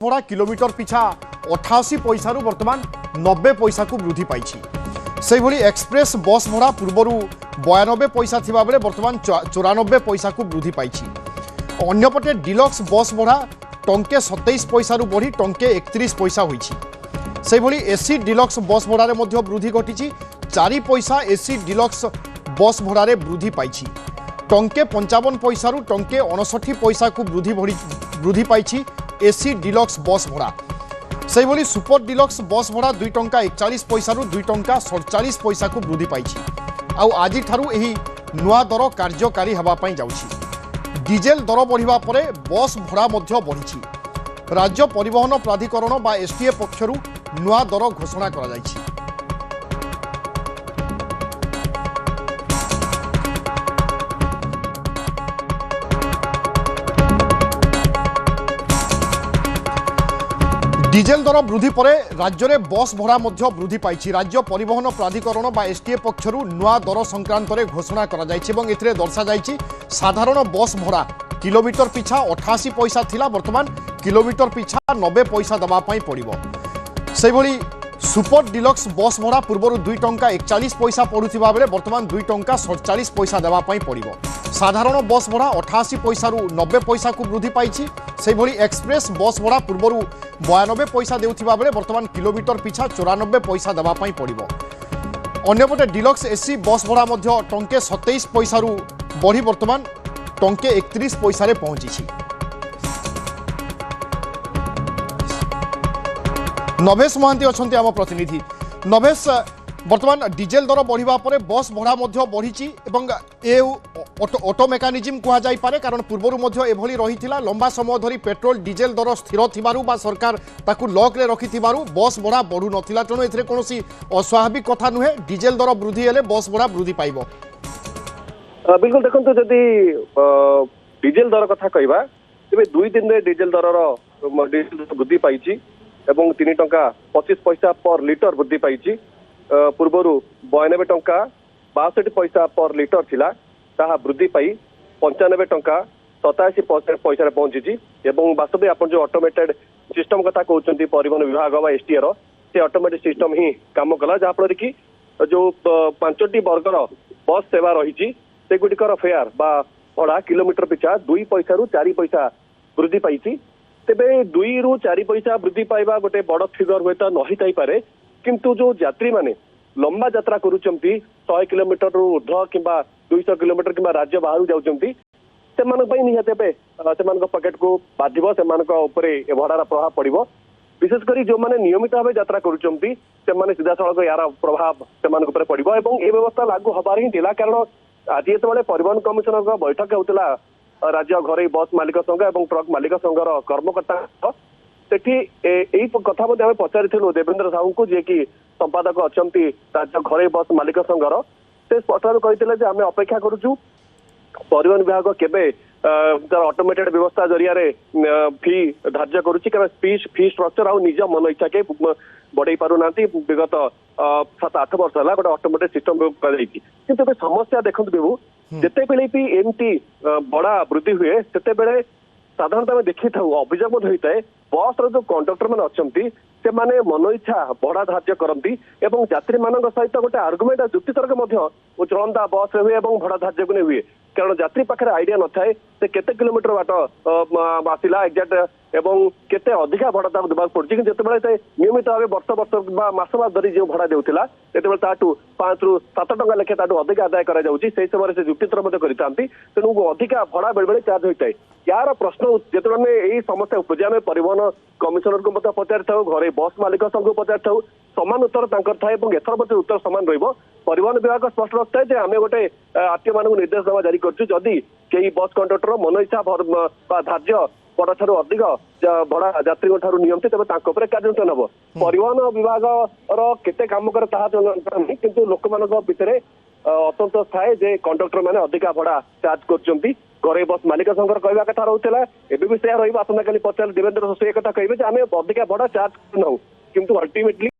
भड़ा किलोमीटर पिछा 88 पैसा बर्तमान 90 पैसा को वृद्धि पाई। से भली एक्सप्रेस बस भड़ा पूर्वर 92 पैसा थिबा बेले बर्तमान 94 पैसा को वृद्धि पाई। अन्यपटे डिलक्स बस भड़ा टंके 27 पैसा बढ़ी टंके 31 पैसा होईछि। से भली एसी डिलक्स बस भड़ारे मध्य वृद्धि घटी 4 पैसा एसी डिलक्स बस भड़ारे वृद्धि पाई। टंके 55 पैसा टंके 59 पैसा को वृद्धि पाई एसी डिलक्स बस भड़ा। से भली सुपर डिलक्स बस भड़ा 2 टंका 41 पैसा 2 टंका 47 पैसा को वृद्धि पाई। आज नुआ दर कार्यकारी होगापाई जाउछि। डीजेल दर बढ़िबा परे बस भड़ा मध्य बढ़ी। राज्य परिवहन प्राधिकरण बा एसटीए पक्षरु नुआ दर घोषणा करा जाइछि। डीजेल दर वृद्धि परे राज्य में बस भड़ा मध्य वृद्धि पाई। राज्य परिवहन प्राधिकरण बा एसटीए पक्षरु नुआ दर संक्रांत में घोषणा करा जाइछि एवं एथिरे दर्शा जाइछि साधारण बस भड़ा किलोमीटर पिछा 88 पैसा थिला बर्तमान किलोमीटर पिछा 90 पैसा दबा पाई पड़िबो। से भली सुपर डिलक्स बस भड़ा पूर्वर 2 टंका 41 पैसा पड़ुथिबा बेले बर्तमान 2 टंका 47 पैसा देवा पाई पड़िबो। साधारण बस भड़ा 88 पैसा 90 पैसा को वृद्धि पाई। से भली एक्सप्रेस बस भड़ा पूर्वर 92 पैसा देउथिबा बेले बर्तमान किलोमीटर पिछा 94 पैसा देवा पाई पड़िबो। अन्यपटे डिलक्स एसी बस भड़ा मध्य टंके 27 पैसा बढ़ी बर्तमान टंके 31 पैसा रे पहुंची। नभेश महांती अच्छा आम प्रतिनिधि। नभेश, बर्तमान डीजेल दर बढ़िबा परे बस भड़ा मध्य बढ़ी ऑटो मेकानिजम कह जाई पारे, कारण पूर्वर मध्य एभली रहिथिला लंबा समय धरी पेट्रोल डीजेल दर स्थिर थिबारु बा सरकार ताकू लॉक रे रखिथिबारु बस भड़ा बढ़ु नथिला। तेणु एथिरे कोनोसी अस्वाभाविक कथा नुहे। डीजेल दर वृद्धि हेले बस भड़ा वृद्धि पाइबो। बिल्कुल देखो जदि डीजेल दर कथा कहवा तेज 2 दिन में डीजेल दर वृद्धि पाई 3 टंका 25 पैसा पर लिटर वृद्धि पाई। पूर्वर 92 टंका 62 पैसा पर लिटर थिला ताहा वृद्धि पाई 95 टंका 87 पैसा पहुंची। वास्तव आप जो ऑटोमेटेड सिस्टम कथा कहते परिवहन विभाग व एसटीए से ऑटोमेटेड सिस्टम ही काम कला जहाँफल कि जो 5टी वर्गर बस सेवा रही से गुड़िकर फेयर बा भड़ा किलोमीटर पिछा 2 पैसा 4 पैसा वृद्धि पाई। तेबे 2 रु 4 पैसा वृद्धि पाइबा गोटे बड़ फिगर हुए तो नही थाई पारे, किंतु जो यात्री माने लंबा यात्रा करुचंती 100 किलोमीटर ऊर्ध्व किंबा 200 किलोमीटर किंबा राज्य बाहर जाउचंती से निहते पकेट को बाधिबो, से भड़ार प्रभाव पड़िबो। विशेषकर जो मैंने नियमित भाव यात्रा करुचंती से सीधा सड़क यार प्रभाव से पड़िबो। एवं ये व्यवस्था लागू हबार ही थिला, कारण आज जो परिवहन कमिशनर बैठक होता राज्य घरे बस मालिक संघ और ट्रक मालिक संघर कर्मकर्ता से कथा पचारि देवेंद्र साहू को जी कि संपादक अच्छा राज्य घरे बस मालिक संघर से स्पष्ट कहते आम अपेक्षा करुचु परिवहन विभाग केबे ऑटोमेटेड व्यवस्था जरिया फी धार्य करुच्ची, फी स्ट्रक्चर आ निज मन इच्छा के बढ़ई पार ना। विगत 7-8 वर्ष है गोटे ऑटोमेटेड सिस्टम कर समस्या देखते विभू जिते बेले भी एमती बड़ा वृद्धि हुए से साधारणतः आम देखी था अभियोग होता है बस जो कंडक्टर मैंने अच्छा से माने मन इच्छा भड़ा धार्य करती और यात्री मान सहित गोटे आर्गुमेंट जुक्ति तर्क चलता बस हुए और भड़ा धार्य को नहीं हुए, कारण यात्री पाखे आइडिया न थाए से केते किलोमीटर बाट आसला एक्जाक्ट एवं केते अधिका भड़ा देवाक पड़े। कि जिते नियमित भाव वर्ष मास धरी जो भड़ा देउथिला तेतबेले ताटू 5 रु 7 टंका लेखे ताटू अधिक आदाय करा जाउची। से समय से जुक्तितर करते तेणु अधिका भड़ा बेले बेले चार्ज होता है। यार प्रश्न जिते यही समस्या उपजे आम परिवहन कमिशनर को पचारि था, घरे बस मालिक संघ को पचारि था, समान उत्तर थाए एथर मध्य उत्तर सामान रहिबो। परिवहन विभाग स्पष्ट रखता है आम गोटे आरटीओ मान निर्देश देवा जारी कर जदि कई बस कंडक्टर मन इच्छा धार्य बड़ा ठार अधिक भड़ा यात्री नियमती तेज कार्यान्वयन हम। परिवहन विभाग केते काम करे ताहा नहीं, किंतु लोक मान भितर असंतोष थाए जे कंडक्टर मैंने अधिका भड़ा चार्ज कर घरे बस मालिक संघर कहवा कथा रोला एवं भी से रही। आसंता काली पचार देवेंद्र से कथा कहे आम अधिका भड़ा चार्ज नौ, किंतु अल्टीमेटली